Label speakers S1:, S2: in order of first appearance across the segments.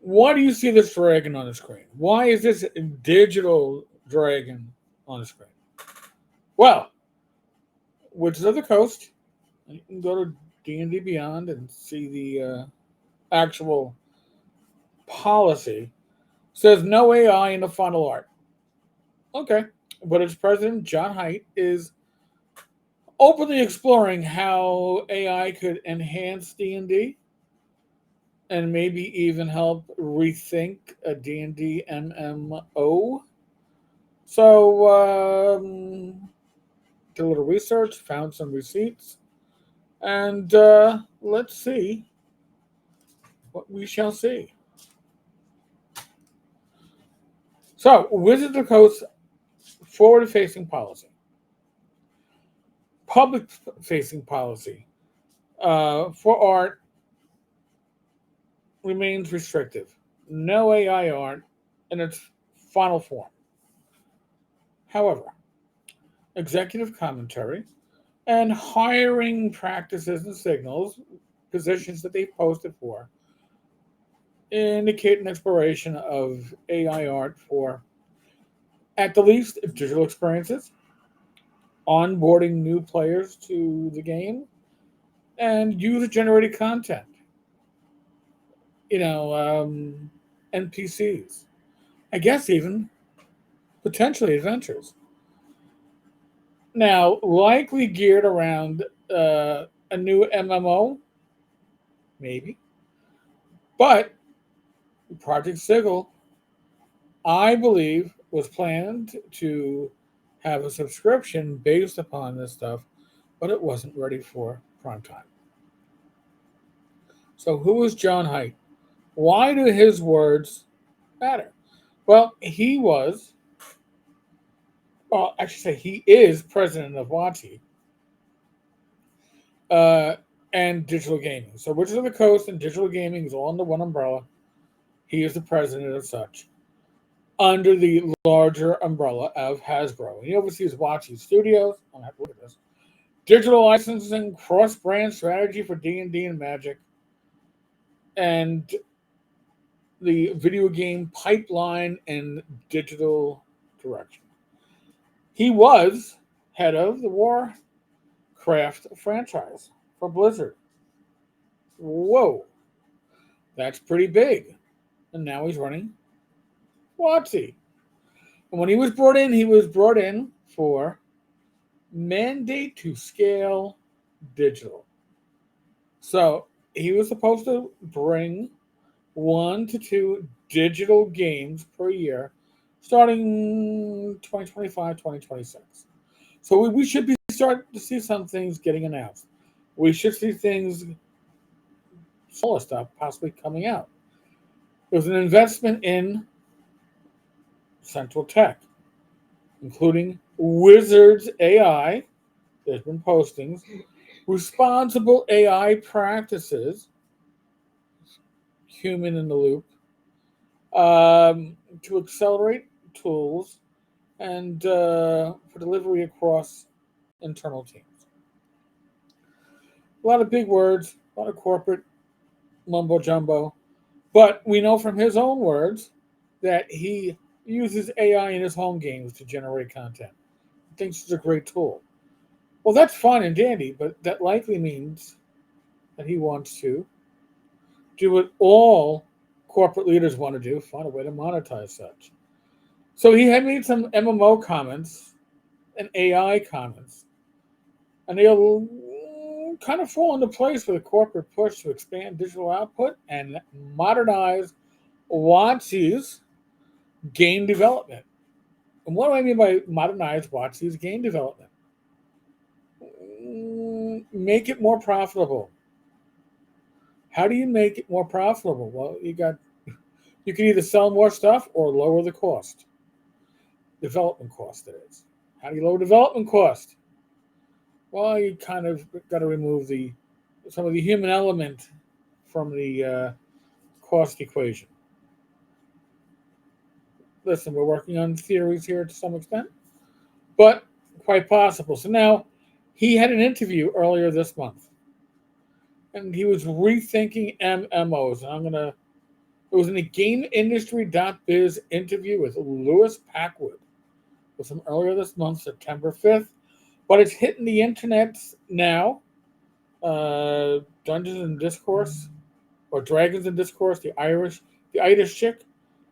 S1: Why do you see this dragon on the screen? Why is this digital dragon on the screen? Well, Witches of the Coast. You can go to D&D Beyond and see the actual policy. Says no AI in the final art. Okay, but its president John Haidt is openly exploring how AI could enhance D&D and maybe even help rethink a D&D MMO. So, did a little research, found some receipts, and let's see what we shall see. So, Wizards of the Coast forward-facing policy, public-facing policy for art remains restrictive. No AI art in its final form. However, executive commentary and hiring practices and signals, positions that they've posted for, indicate an exploration of AI art for, at the least, digital experiences, onboarding new players to the game, and user generated content. You know, NPCs. I guess even potentially adventures. Now, likely geared around a new MMO, maybe. But Project Sigil, I believe, was planned to have a subscription based upon this stuff, but it wasn't ready for prime time. So, who is John Haidt? Why do his words matter? Well, I should say, he is president of WotC uh, and digital gaming. So, Wizards of the Coast and digital gaming is all under one umbrella. He is the president of such, under the larger umbrella of Hasbro. He oversees WotC Studios. I'm going to have to look at this. Digital licensing, cross-brand strategy for D&D and Magic, and the video game pipeline and digital direction. He was head of the Warcraft franchise for Blizzard. Whoa, that's pretty big. And now he's running WotC. And when he was brought in for mandate to scale digital. So he was supposed to bring 1 to 2 digital games per year starting 2025, 2026. So we should be starting to see some things getting announced. We should see things, smaller stuff, possibly coming out. There's an investment in Central Tech, including Wizards AI. There's been postings. Responsible AI practices, human in the loop, to accelerate tools and for delivery across internal teams. A lot of big words, a lot of corporate mumbo jumbo, but we know from his own words that he uses AI in his home games to generate content. He thinks it's a great tool. Well, that's fine and dandy, but that likely means that he wants to do what all corporate leaders want to do, find a way to monetize such. So he had made some MMO comments and AI comments, and they'll kind of fall into place with a corporate push to expand digital output and modernize WotC's game development. And what do I mean by modernize WotC's game development? Make it more profitable. How do you make it more profitable? Well, you can either sell more stuff or lower the cost. Development cost, that is. How do you lower development cost? Well, you kind of got to remove some of the human element from the cost equation. Listen, we're working on theories here to some extent, but quite possible. So now he had an interview earlier this month, and he was rethinking MMOs. And I'm going to It was in a GameIndustry.biz interview with Lewis Packwood. It was from earlier this month, September 5th, but it's hitting the internet now. Dungeons and Discourse, or Dragons and Discourse, the Irish chick,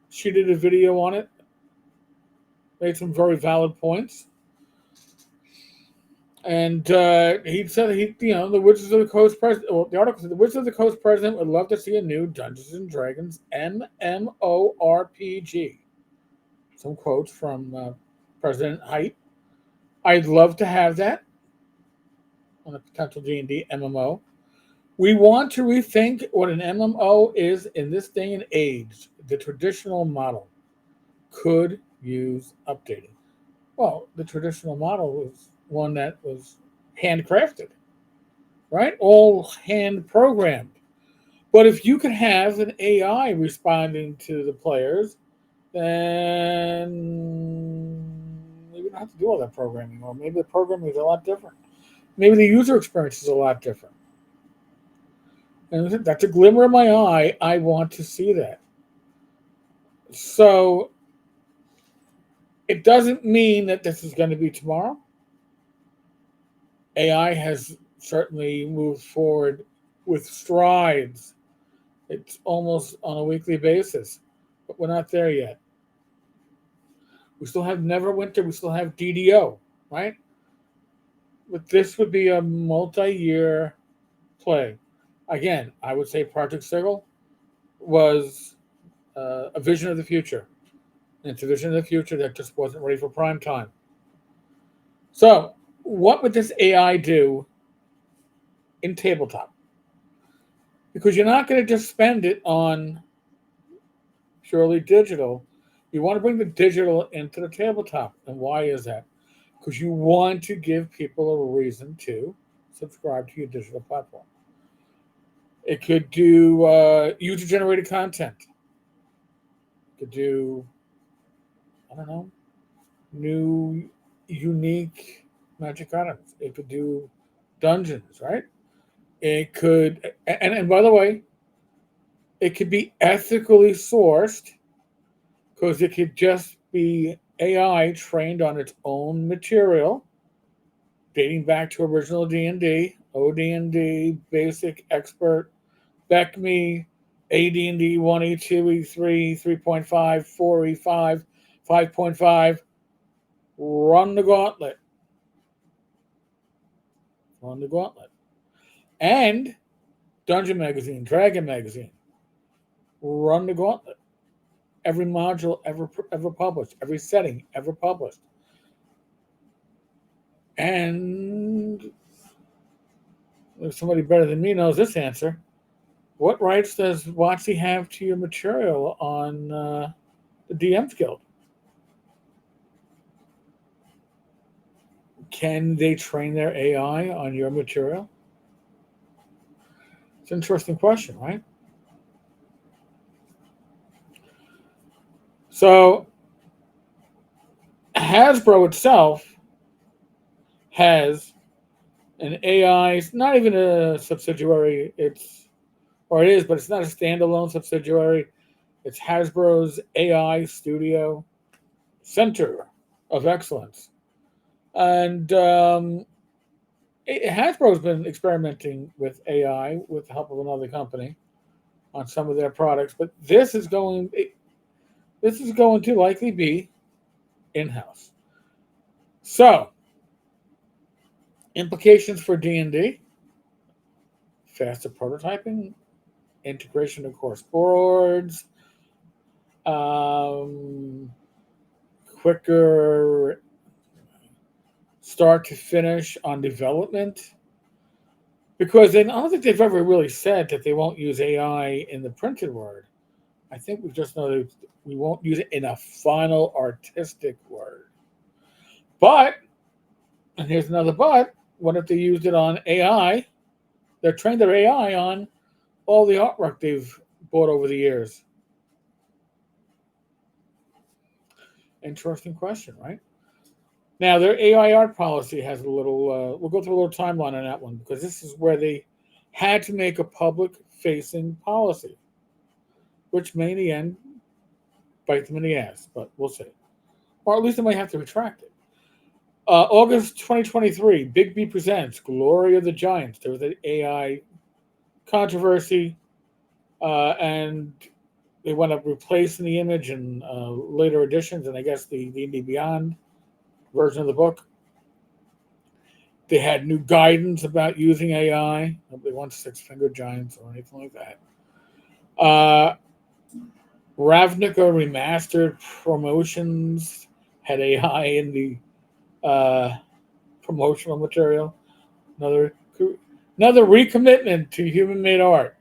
S1: she did a video on it, made some very valid points. And he said the Wizards of the Coast president. Well, the article said the Wizards of the Coast president would love to see a new Dungeons and Dragons MMORPG. Some quotes from President Height. I'd love to have that on a potential D&D MMO. We want to rethink what an MMO is in this day and age. The traditional model could use updating. Well, the traditional model was one that was handcrafted, right? All hand programmed. But if you could have an AI responding to the players, then maybe you don't have to do all that programming, or maybe the programming is a lot different. Maybe the user experience is a lot different. And that's a glimmer in my eye. I want to see that. So it doesn't mean that this is going to be tomorrow. AI has certainly moved forward with strides. It's almost on a weekly basis, but we're not there yet. We still have Neverwinter. We still have DDO, right? But this would be a multi-year play. Again, I would say Project Sigil was a vision of the future. And it's a vision of the future that just wasn't ready for prime time. So, what would this AI do in tabletop? Because you're not going to just spend it on purely digital. You want to bring the digital into the tabletop. And why is that? Because you want to give people a reason to subscribe to your digital platform. It could do user-generated content. It could do, I don't know, new, unique magic items. It could do dungeons, right? It could, and by the way, it could be ethically sourced because it could just be AI trained on its own material, dating back to original D&D, OD&D, basic, expert, BECME, AD&D 1E, 2E, 3, 3.5, 4E5, 5.5. Run the gauntlet. Run the gauntlet. And Dungeon Magazine, Dragon Magazine. Run the gauntlet. Every module ever published, every setting ever published. And if somebody better than me knows this answer, what rights does WotC have to your material on the DM's Guild? Can they train their AI on your material? It's an interesting question, right? So Hasbro itself has an AI. It's not even a subsidiary. It is, but it's not a standalone subsidiary. It's Hasbro's AI Studio Center of Excellence. And Hasbro's been experimenting with AI with the help of another company on some of their products, but this is going to likely be in-house. So, implications for D&D: faster prototyping, integration of course boards, quicker start to finish on development. Because I don't think they've ever really said that they won't use AI in the printed word. I think we just know that we won't use it in a final artistic word. But, and here's another but, what if they used it on AI? They're trained their AI on all the artwork they've bought over the years. Interesting question, right? Now, their AI art policy has a little, we'll go through a little timeline on that one, because this is where they had to make a public-facing policy, which may in the end bite them in the ass, but we'll see. Or at least they might have to retract it. August 2023, Big B presents Glory of the Giants. There was an AI controversy, and they wound up replacing the image in later editions, and I guess the D&D Beyond version of the book. They had new guidance about using AI. Nobody wants six-fingered giants or anything like that. Ravnica Remastered promotions had AI in the promotional material. Another recommitment to human-made art.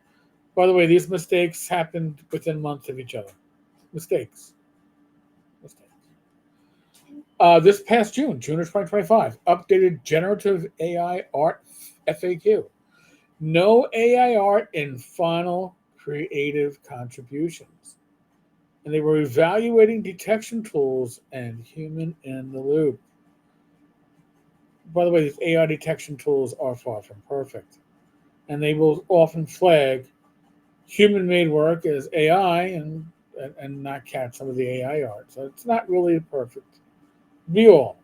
S1: By the way, these mistakes happened within months of each other. Mistakes. This past June of 2025, updated generative AI art FAQ. No AI art in final creative contributions. And they were evaluating detection tools and human in the loop. By the way, these AI detection tools are far from perfect. And they will often flag human-made work as AI and not catch some of the AI art. So it's not really a perfect view.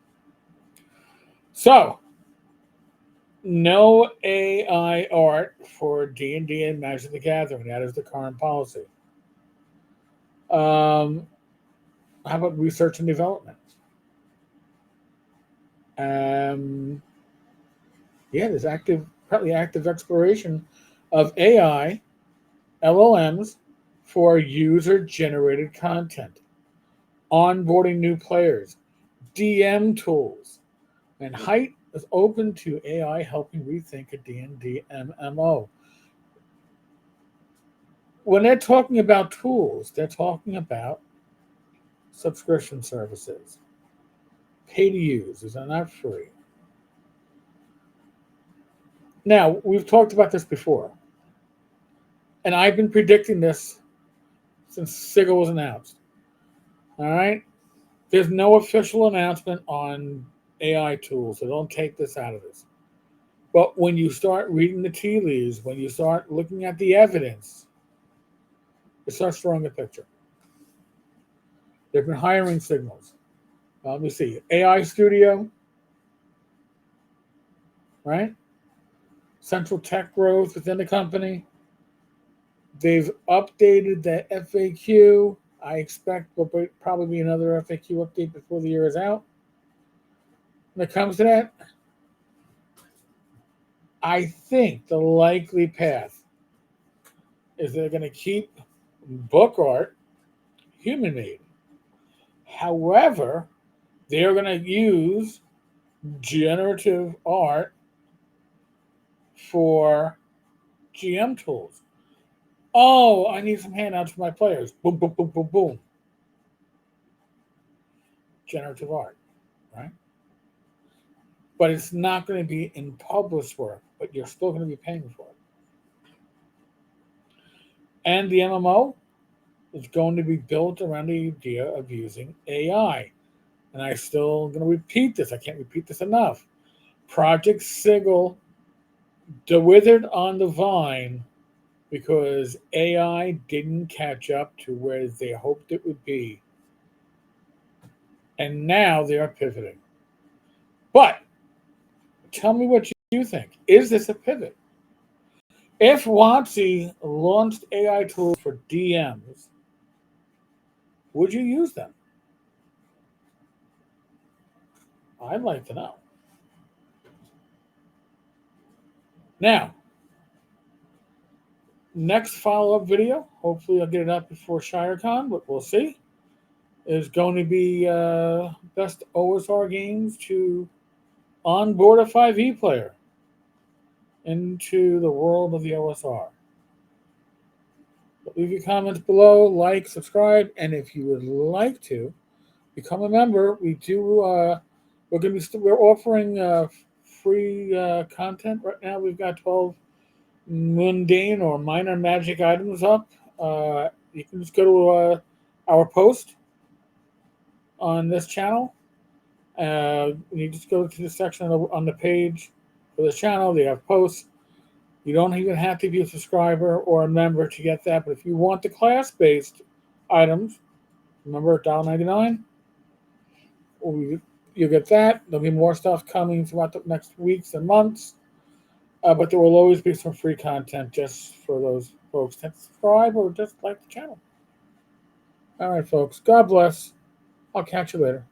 S1: So, no AI art for D&D and Magic the Gathering. That is the current policy. How about research and development? There's probably active exploration of AI, LLMs for user-generated content, onboarding new players, DM tools, and Height is open to AI helping rethink a D&D MMO. When they're talking about tools, they're talking about subscription services, pay to use, is not free. Now, we've talked about this before, and I've been predicting this since Sigil was announced. All right? There's no official announcement on AI tools, so don't take this out of this. But when you start reading the tea leaves, when you start looking at the evidence, it starts drawing a picture. They've been hiring signals. Let me see. AI Studio, right? Central tech growth within the company. They've updated the FAQ. I expect there'll probably be another FAQ update before the year is out. When it comes to that, I think the likely path is they're going to keep book art human-made. However, they're going to use generative art for GM tools. Oh, I need some handouts for my players. Boom, boom, boom, boom, boom. Generative art, right? But it's not going to be in published work, but you're still going to be paying for it. And the MMO is going to be built around the idea of using AI. And I'm still going to repeat this. I can't repeat this enough. Project Sigil withered on the vine because AI didn't catch up to where they hoped it would be. And now they are pivoting. But tell me what you think. Is this a pivot? If WotC launched AI tools for DMs, would you use them? I'd like to know. Now, next follow-up video, hopefully I'll get it up before ShireCon, but we'll see, is going to be best O.S.R games to onboard a 5e player into the world of the O.S.R. But leave your comments below, like, subscribe, and if you would like to become a member, we're offering free content right now. We've got 12 mundane or minor magic items up. You can just go to our post on this channel. You just go to the section on the page for the channel. They have posts. You don't even have to be a subscriber or a member to get that. But if you want the class-based items, remember $1.99, you'll get that. There'll be more stuff coming throughout the next weeks and months. But there will always be some free content just for those folks that subscribe or just like the channel. All right, folks. God bless. I'll catch you later.